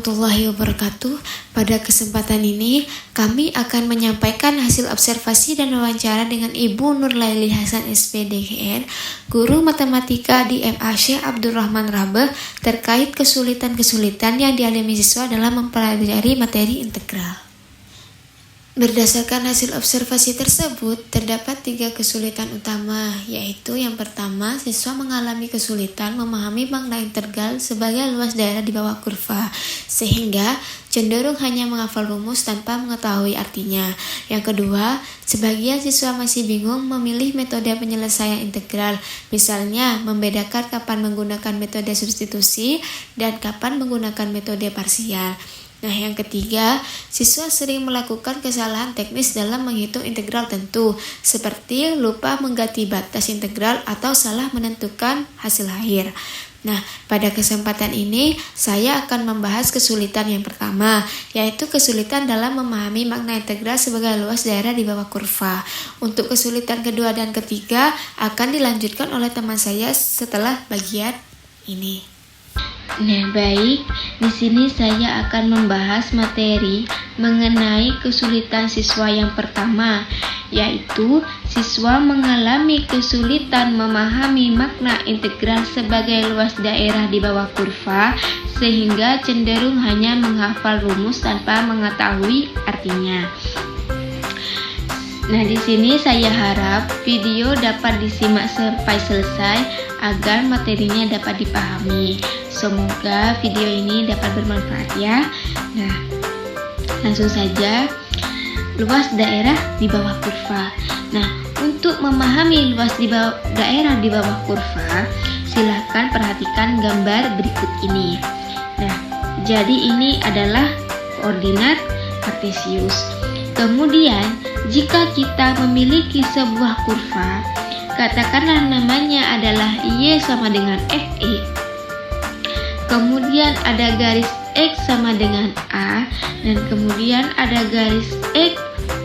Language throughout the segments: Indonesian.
warahmatullahi wabarakatuh. Pada kesempatan ini, kami akan menyampaikan hasil observasi dan wawancara dengan Ibu Nurlaili Hasan SPDGN, Guru Matematika di MAC Abdurrahman Rabe, terkait kesulitan-kesulitan yang dialami siswa dalam mempelajari materi integral. Berdasarkan hasil observasi tersebut, terdapat 3 kesulitan utama, yaitu yang pertama, siswa mengalami kesulitan memahami makna integral sebagai luas daerah di bawah kurva, sehingga cenderung hanya menghafal rumus tanpa mengetahui artinya. Yang kedua, sebagian siswa masih bingung memilih metode penyelesaian integral, misalnya membedakan kapan menggunakan metode substitusi dan kapan menggunakan metode parsial. Nah, yang ketiga, siswa sering melakukan kesalahan teknis dalam menghitung integral tentu, seperti lupa mengganti batas integral atau salah menentukan hasil akhir. Nah, pada kesempatan ini, saya akan membahas kesulitan yang pertama, yaitu kesulitan dalam memahami makna integral sebagai luas daerah di bawah kurva. Untuk kesulitan kedua dan ketiga akan dilanjutkan oleh teman saya setelah bagian ini. Nah, baik, di sini saya akan membahas materi mengenai kesulitan siswa yang pertama, yaitu siswa mengalami kesulitan memahami makna integral sebagai luas daerah di bawah kurva, sehingga cenderung hanya menghafal rumus tanpa mengetahui artinya. Nah, di sini saya harap video dapat disimak sampai selesai agar materinya dapat dipahami. Semoga video ini dapat bermanfaat ya. Nah, langsung saja, luas daerah di bawah kurva. Nah, untuk memahami luas daerah di bawah kurva, silakan perhatikan gambar berikut ini. Nah, jadi ini adalah koordinat kartesius. Kemudian, jika kita memiliki sebuah kurva, katakanlah namanya adalah Y sama dengan Fx. Kemudian ada garis X sama dengan A, dan kemudian ada garis X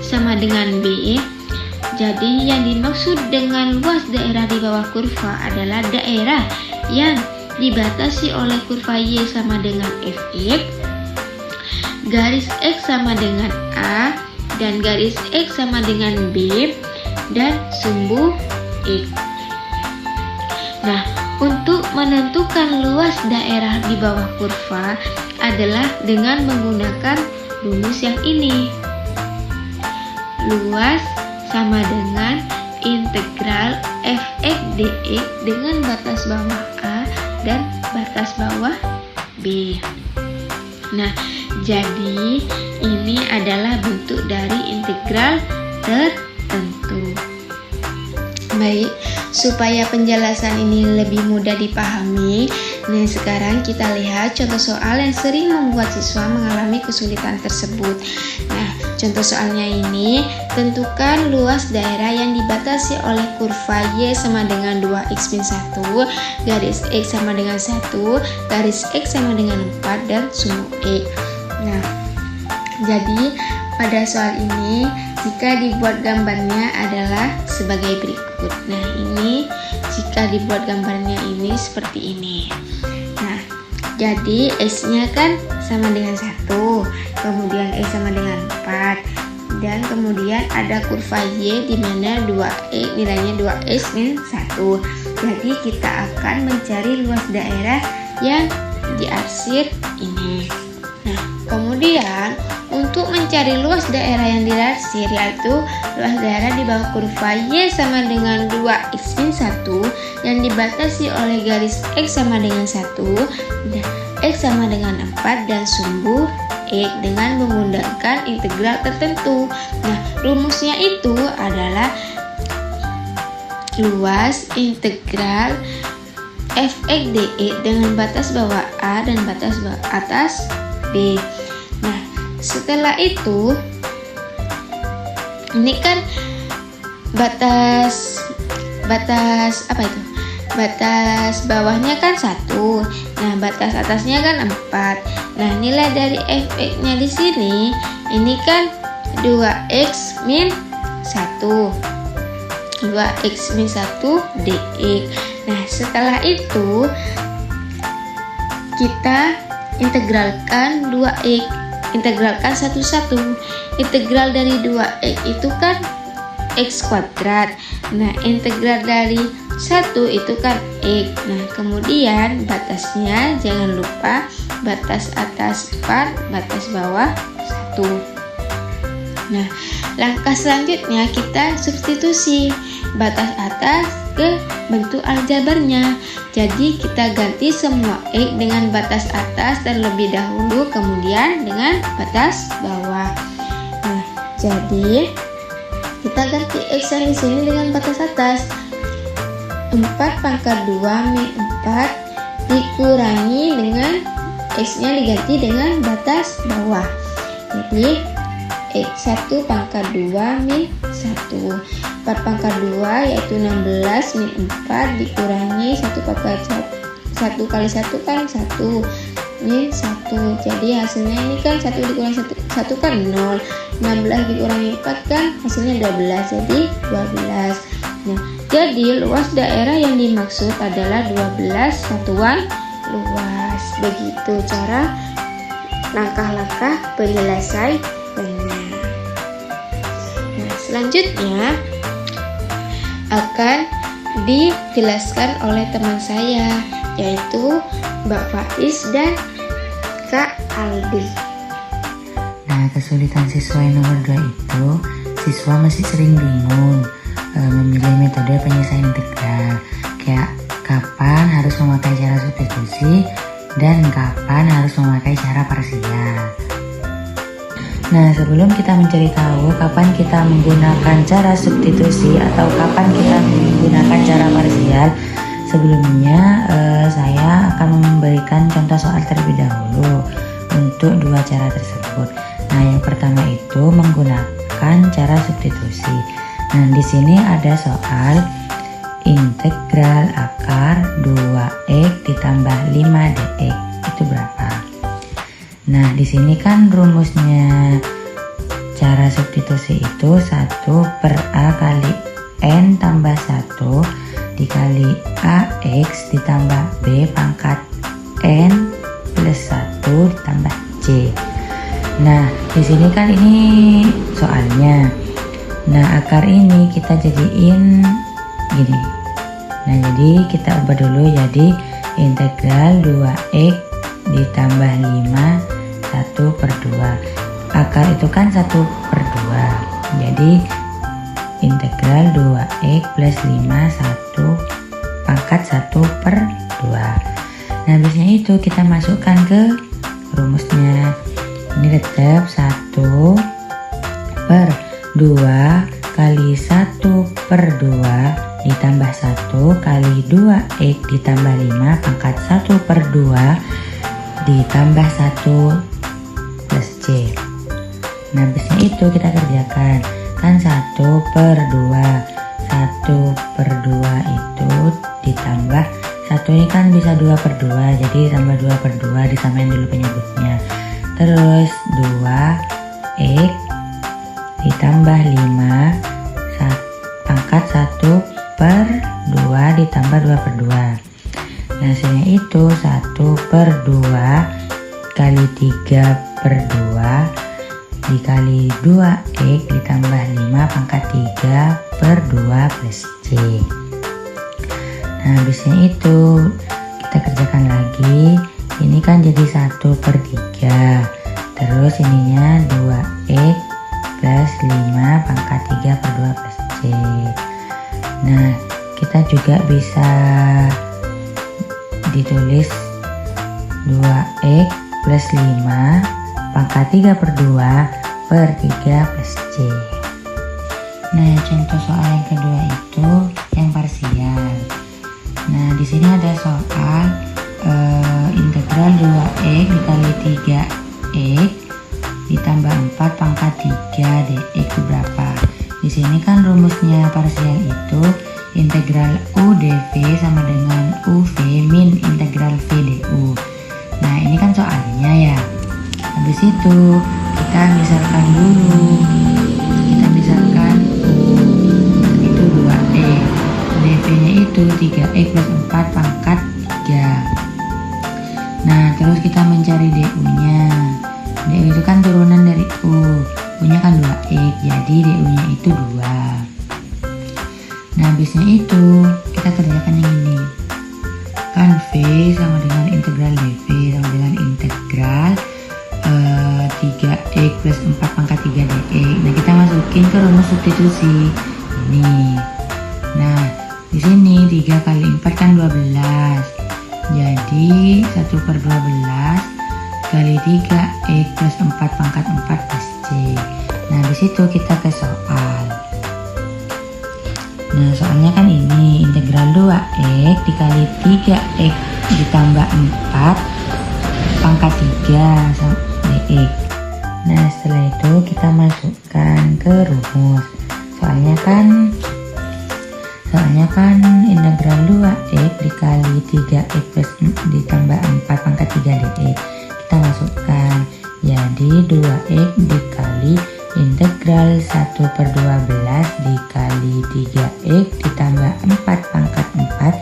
sama dengan B. Jadi yang dimaksud dengan luas daerah di bawah kurva adalah daerah yang dibatasi oleh kurva Y sama dengan Fx, garis X sama dengan A, dan garis X sama dengan B, dan sumbu X. Nah, untuk menentukan luas daerah di bawah kurva adalah dengan menggunakan rumus yang ini. Luas sama dengan integral Fx dx dengan batas bawah A dan batas bawah B. Nah, jadi ini adalah bentuk dari integral tertentu. Baik, supaya penjelasan ini lebih mudah dipahami, nah sekarang kita lihat contoh soal yang sering membuat siswa mengalami kesulitan tersebut. Nah, contoh soalnya ini, tentukan luas daerah yang dibatasi oleh kurva Y sama dengan 2x min 1, garis X sama dengan 1, garis X sama dengan 4, dan sumbu X. Nah, jadi pada soal ini, jika dibuat gambarnya adalah sebagai berikut. Nah, ini jika dibuat gambarnya ini seperti ini. Nah, jadi X-nya kan sama dengan 1, kemudian X sama dengan 4, dan kemudian ada kurva Y di mana 2X, nilainya 2X min 1. Jadi kita akan mencari luas daerah yang diarsir ini. Nah, kemudian untuk mencari luas daerah yang dilansir, yaitu luas daerah di bawah kurva Y sama dengan 2x min 1 yang dibatasi oleh garis X sama dengan 1, dan X sama dengan 4, dan sumbu X dengan menggunakan integral tertentu. Nah, rumusnya itu adalah luas integral Fx dx dengan batas bawah A dan batas atas B. Nah, setelah itu, ini kan batas apa itu? Batas bawahnya kan 1. Nah, batas atasnya kan 4. Nah, nilai dari Fx-nya di sini ini kan 2x min 1. 2x min 1 dx. Nah, setelah itu kita integralkan 2x, integralkan satu-satu. Integral dari 2x itu kan x kuadrat. Nah, integral dari 1 itu kan x. Nah, kemudian batasnya jangan lupa batas atas 4, batas bawah 1. Nah, langkah selanjutnya kita substitusi batas atas ke bentuk aljabarnya. Jadi kita ganti semua x dengan batas atas terlebih dahulu, kemudian dengan batas bawah. Nah, jadi kita ganti x yang di sini dengan batas atas. 4 pangkat 2 min 4 dikurangi dengan x-nya diganti dengan batas bawah. Jadi x1 pangkat 2 min 1. 4 pangkat 2 yaitu 16 min 4 dikurangi 1 pangkat 1 kali 1 kan 1 min 1. Jadi hasilnya ini kan 1 dikurangi 1 kan 0. 16 dikurangi 4 kan hasilnya 12, jadi 12. Nah, jadi luas daerah yang dimaksud adalah 12 satuan luas. Begitu cara langkah-langkah penyelesaiannya. Nah, selanjutnya akan dijelaskan oleh teman saya, yaitu Mbak Faiz dan Kak Aldi. Nah, kesulitan siswa yang nomor 2 itu, siswa masih sering bingung memilih metode penyelesaian integral. Kayak kapan harus memakai cara substitusi dan kapan harus memakai cara parsial. Nah, sebelum kita mencari tahu kapan kita menggunakan cara substitusi atau kapan kita menggunakan cara parsial, sebelumnya saya akan memberikan contoh soal terlebih dahulu untuk dua cara tersebut. Nah, yang pertama itu menggunakan cara substitusi. Nah, di sini ada soal integral akar 2x ditambah 5dx itu berapa? Nah, di sini kan rumusnya cara substitusi itu 1 per A kali N tambah 1 dikali AX ditambah B pangkat N plus 1 ditambah C. Nah, di sini kan ini soalnya. Nah, akar ini kita jadiin gini. Nah, jadi kita ubah dulu jadi integral 2x ditambah 5 1 per 2. Akar itu kan 1 per 2. Jadi integral 2x plus 5 1 pangkat 1 per 2. Nah, habisnya itu kita masukkan ke rumusnya. Ini tetap 1 per 2 kali 1 per 2 ditambah 1 kali 2x ditambah 5 pangkat 1 per 2 ditambah 1 plus C. Nah, habisnya itu kita kerjakan. Kan 1 per 2 1 per 2 itu ditambah 1 ini kan bisa 2 per 2, jadi tambah 2 per 2 disamain dulu penyebutnya. Terus 2x ditambah 5 pangkat 1 per 2 ditambah 2 per 2. Nah, hasilnya itu 1 per 2 kali 3 per 2 dikali 2x ditambah 5 pangkat 3 per 2 plus C. Nah, habisnya itu kita kerjakan lagi. Ini kan jadi 1 per 3. Terus ininya 2x plus 5 pangkat 3 per 2 plus C. Nah, kita juga bisa ditulis 2x plus 5 pangkat 3 per 2 per 3 plus C. Nah, contoh soal yang kedua itu yang parsial. Nah, di sini ada soal integral 2x dikali 3x ditambah 4 pangkat 3 dx itu berapa? Di sini kan rumusnya parsial itu integral u dv sama dengan uv min integral v du. Nah, ini kan soalnya ya. Habis itu kita misalkan dulu. Kita misalkan itu 2x. dv-nya itu 3x plus 4 pangkat 3. Nah, terus kita mencari U-nya kan 2x, jadi du-nya itu 2. Nah habisnya itu kita kerjakan yang ini. Kan V sama dengan integral dV sama dengan integral 3x plus 4 pangkat 3 dx. Nah kita masukin ke rumus substitusi ini. Nah di sini 3 kali 4 kan 12, jadi 1/12 kali 3x plus 4 pangkat 4 plus c. Nah di situ kita ke soal. Nah soalnya kan ini integral 2x dikali 3x ditambah 4 pangkat 3 sama dx. Nah setelah itu kita masukkan ke rumus. Soalnya kan integral 2x dikali 3x plus ditambah 4 pangkat 3 dx. Kita masukkan, jadi 2x dikali integral 1/12 dikali 3x ditambah 4 pangkat 4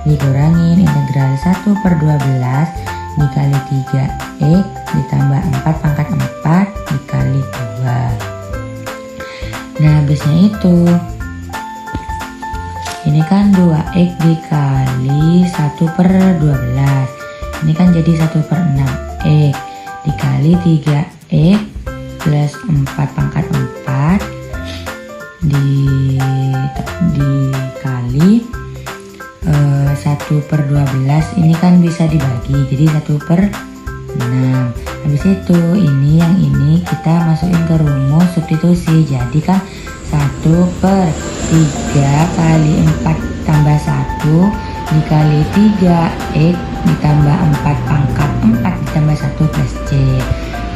dikurangin integral 1/12 dikali 3x ditambah 4 pangkat 4 dikali 2. Nah habisnya itu ini kan 2x dikali 1/12, ini kan jadi 1/6x dikali 3x plus 4 pangkat 4 dikali 1/12, ini kan bisa dibagi jadi 1/6. Habis itu ini yang ini kita masukin ke rumus substitusi, jadi kan 1/3 kali 4 tambah 1 dikali 3x ditambah 4 pangkat 4 ditambah 1 plus c.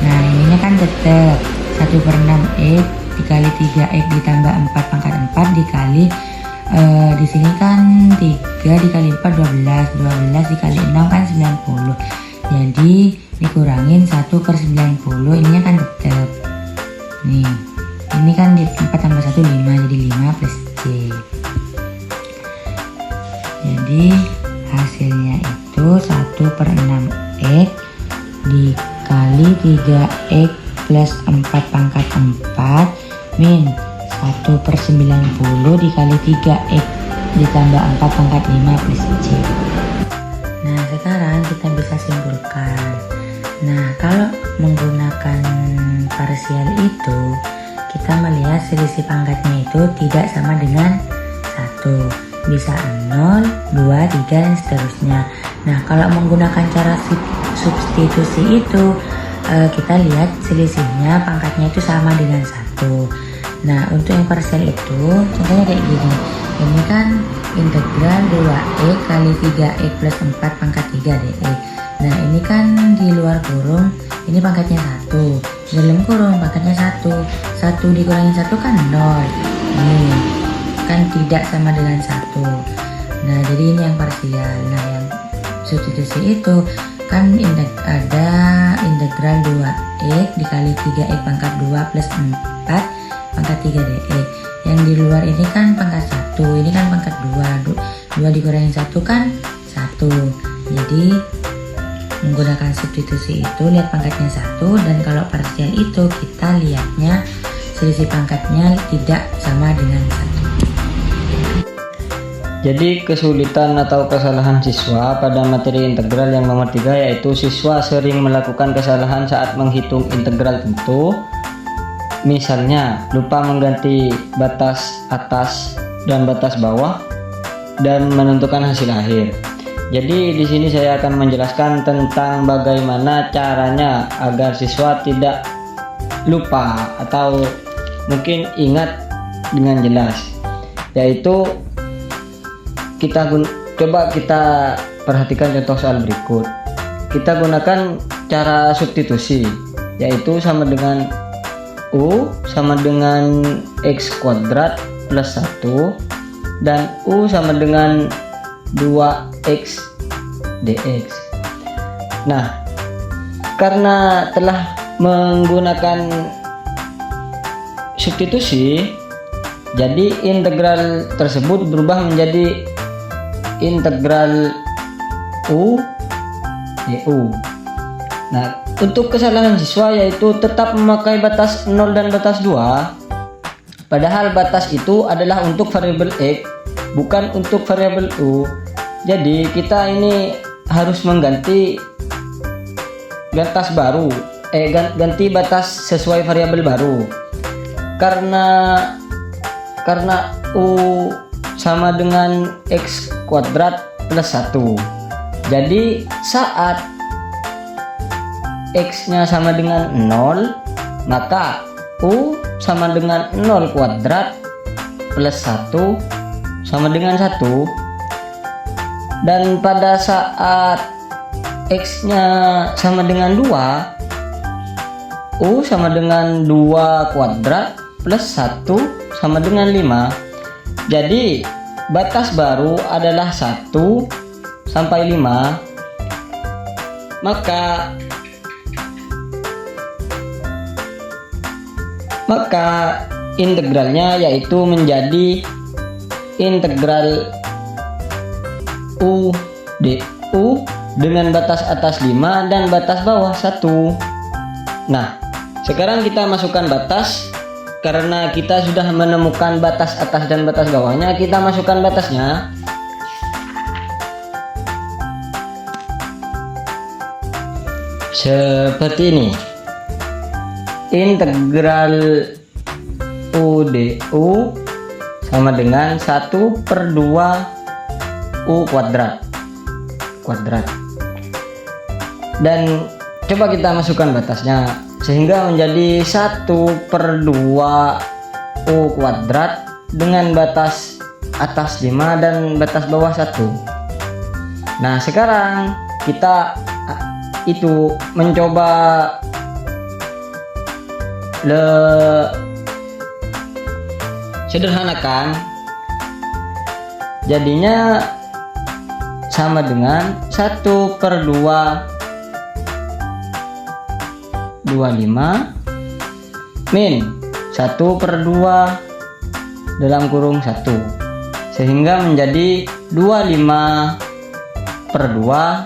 Nah ininya kan tetap 1/6x dikali 3x ditambah 4 pangkat 4 dikali di sini kan 3 dikali 4 12 dikali 6 kan 90, jadi dikurangin 1/90, ininya kan tetap nih, ini kan 4 tambah 1 5, jadi 5 plus c. Jadi hasilnya itu 1/6x dikali 3x plus 4 pangkat 4 min 1/90 dikali 3x ditambah 4 pangkat 5 plus c. Nah sekarang kita bisa simpulkan. Nah kalau menggunakan parsial itu kita melihat selisih pangkatnya itu tidak sama dengan 1, bisa 0, 2, 3 dan seterusnya. Nah kalau menggunakan cara substitusi itu kita lihat selisihnya pangkatnya itu sama dengan 1. Nah untuk yang parsial itu contohnya kayak gini, ini kan integral 2x kali 3x plus 4 pangkat 3 dx. Nah ini kan di luar kurung, ini pangkatnya 1, dalam kurung pangkatnya 1 dikurangin 1 kan 0, nih kan tidak sama dengan 1. Nah jadi ini yang parsial. Nah yang substitusi itu kan ada integral 2x dikali 3x pangkat 2 plus 4 pangkat 3 dx. Yang di luar ini kan pangkat 1, ini kan pangkat 2 dikurangin 1 kan 1. Jadi menggunakan substitusi itu lihat pangkatnya 1, dan kalau parsial itu kita lihatnya selisih pangkatnya tidak sama dengan 1. Jadi kesulitan atau kesalahan siswa pada materi integral yang nomor 3 yaitu siswa sering melakukan kesalahan saat menghitung integral tentu. Misalnya lupa mengganti batas atas dan batas bawah dan menentukan hasil akhir. Jadi di sini saya akan menjelaskan tentang bagaimana caranya agar siswa tidak lupa atau mungkin ingat dengan jelas. Yaitu coba kita perhatikan contoh soal berikut. Kita gunakan cara substitusi, yaitu sama dengan U sama dengan x kuadrat plus 1 dan U sama dengan 2x dx. Nah, karena telah menggunakan substitusi, jadi integral tersebut berubah menjadi integral U du. Nah, Untuk kesalahan siswa yaitu tetap memakai batas 0 dan batas 2, padahal batas itu adalah untuk variabel X, bukan untuk variabel U. Jadi kita ini harus mengganti batas baru, ganti batas sesuai variabel baru. Karena U sama dengan X kuadrat plus 1. Jadi saat X-nya sama dengan 0, maka U sama dengan 0 kuadrat plus 1 sama dengan 1. Dan pada saat X-nya sama dengan 2, U sama dengan 2 kuadrat plus 1 sama dengan 5. Jadi batas baru adalah 1 sampai 5. Maka integralnya yaitu menjadi integral U du dengan batas atas 5 dan batas bawah 1. Nah, sekarang kita masukkan batas. Karena kita sudah menemukan batas atas dan batas bawahnya, kita masukkan batasnya. Seperti ini. Integral U du sama dengan 1/2 U kuadrat. Dan coba kita masukkan batasnya sehingga menjadi 1/2 U kuadrat dengan batas atas 5 dan batas bawah 1. Nah, sekarang kita itu mencoba sederhanakan, jadinya sama dengan 1/2 25 min 1/2 dalam kurung 1, sehingga menjadi 25/2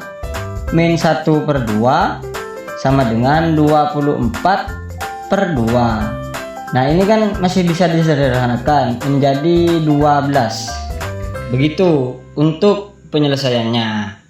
min 1/2 sama dengan 24/2. Nah, ini kan masih bisa disederhanakan menjadi 12. Begitu untuk penyelesaiannya.